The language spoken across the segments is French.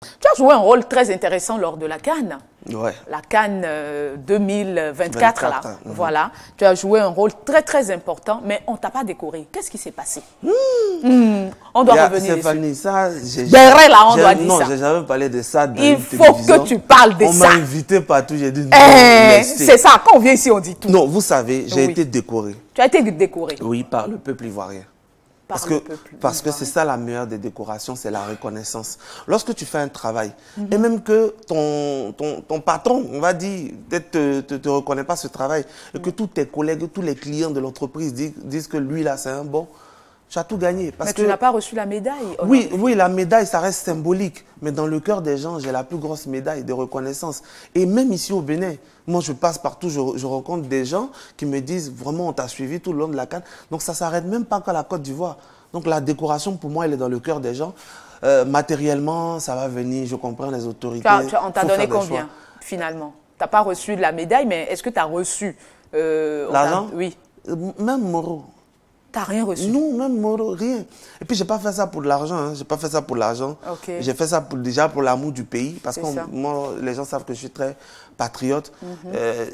Tu as joué un rôle très intéressant lors de la CAN. Ouais. La CAN 2024, là. Voilà. Tu as joué un rôle très, très important, mais on ne t'a pas décoré. Qu'est-ce qui s'est passé? On doit revenir dessus. Stéphanie, ça... Derrière, là, on doit dire ça. Non, j'ai jamais parlé de ça dans Il faut que tu parles de ça. On m'a invité partout, j'ai dit non. C'est ça, quand on vient ici, on dit tout. Non, vous savez, j'ai été décoré. Tu as été décoré? Oui, par le peuple ivoirien. Parce que c'est ça la meilleure des décorations, c'est la reconnaissance. Lorsque tu fais un travail, et même que ton patron, on va dire, peut-être te reconnaît pas ce travail, et que tous tes collègues, tous les clients de l'entreprise disent que lui là c'est un bon, tu as tout gagné. Mais tu n'as pas reçu la médaille? Oui, oui, la médaille, ça reste symbolique. Mais dans le cœur des gens, j'ai la plus grosse médaille de reconnaissance. Et même ici au Bénin, moi je passe partout, je rencontre des gens qui me disent vraiment on t'a suivi tout le long de la CAN. Donc ça ne s'arrête même pas qu'à la Côte d'Ivoire. Donc la décoration pour moi elle est dans le cœur des gens. Matériellement, ça va venir, je comprends les autorités. On t'a donné combien finalement? Tu n'as pas reçu de la médaille, mais est-ce que tu as reçu l'argent? Oui. Même Moro. T'as rien reçu? Non, même Moro, rien. Et puis, je n'ai pas fait ça pour de l'argent. Hein. J'ai pas fait ça pour l'argent. Okay. J'ai fait ça déjà pour l'amour du pays. Parce que moi, les gens savent que je suis très patriote.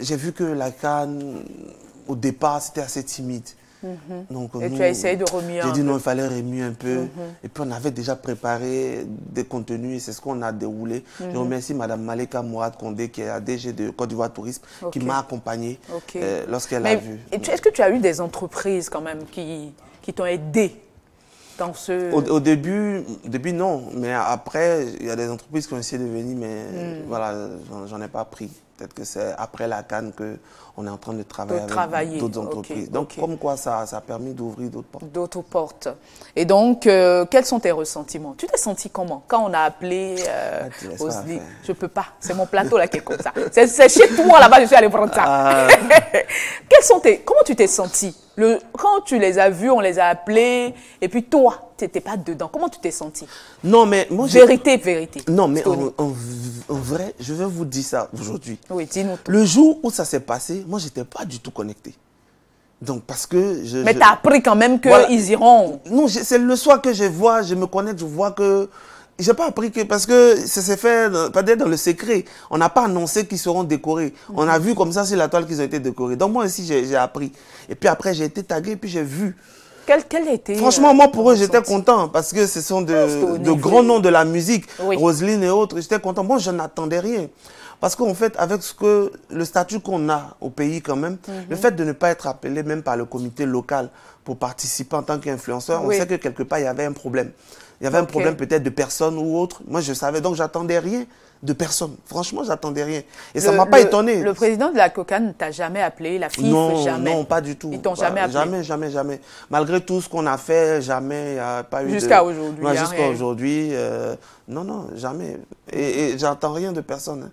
J'ai vu que la CAN, au départ, c'était assez timide. Donc, et tu as essayé de remuer un peu. J'ai dit non, il fallait remuer un peu. Et puis, on avait déjà préparé des contenus et c'est ce qu'on a déroulé. Je remercie Mme Maleka Mourad Kondé, qui est la DG de Côte d'Ivoire Tourisme, qui m'a accompagné lorsqu'elle a vu. Est-ce que tu as eu des entreprises quand même qui t'ont aidé dans ce... Au début, non. Mais après, il y a des entreprises qui ont essayé de venir, mais voilà, j'en ai pas pris. Peut-être que c'est après la CAN qu'on est en train de travailler avec d'autres entreprises. Donc, comme quoi, ça a permis d'ouvrir d'autres portes. D'autres portes. Et donc, quels sont tes ressentiments? Tu t'es senti comment? Quand on a appelé Osli, je peux pas. C'est mon plateau là qui est comme ça. C'est chez toi là-bas, je suis allé prendre ça. Comment tu t'es senti? Quand tu les as vus, on les a appelés, et puis toi, tu n'étais pas dedans. Comment tu t'es senti? Non, mais moi, vérité. Non, mais en vrai, je vais vous dire ça aujourd'hui. Oui, dis-nous tout. Le jour où ça s'est passé, moi, je n'étais pas du tout connecté. Donc, parce que... Mais tu as appris quand même qu'ils iront... Non, c'est le soir que je vois, je me connecte, je vois que... Je n'ai pas appris que... Parce que ça s'est fait peut-être dans le secret. On n'a pas annoncé qu'ils seront décorés. On a vu comme ça sur la toile qu'ils ont été décorés. Donc, moi aussi, j'ai appris. Et puis après, j'ai été tagué, puis j'ai vu... Quel était... Franchement, moi, pour eux, j'étais content parce que ce sont de grands noms de la musique, Roselyne et autres. J'étais content. Moi, je n'attendais rien. Parce qu'en fait, avec le statut qu'on a au pays quand même, le fait de ne pas être appelé même par le comité local pour participer en tant qu'influenceur, on sait que quelque part, il y avait un problème. Il y avait un problème peut-être de personne ou autre. Moi, je savais, donc j'attendais rien de personne. Franchement, j'attendais rien. Et ça ne m'a pas étonné. Le président de la COCAN ne t'a jamais appelé, la FIF, jamais? Non, pas du tout. Ils t'ont jamais appelé? Jamais. Malgré tout ce qu'on a fait, jamais, il n'y a pas eu Jusqu'à aujourd'hui. Jusqu'à aujourd'hui, non, jamais. Et j'attends rien de personne.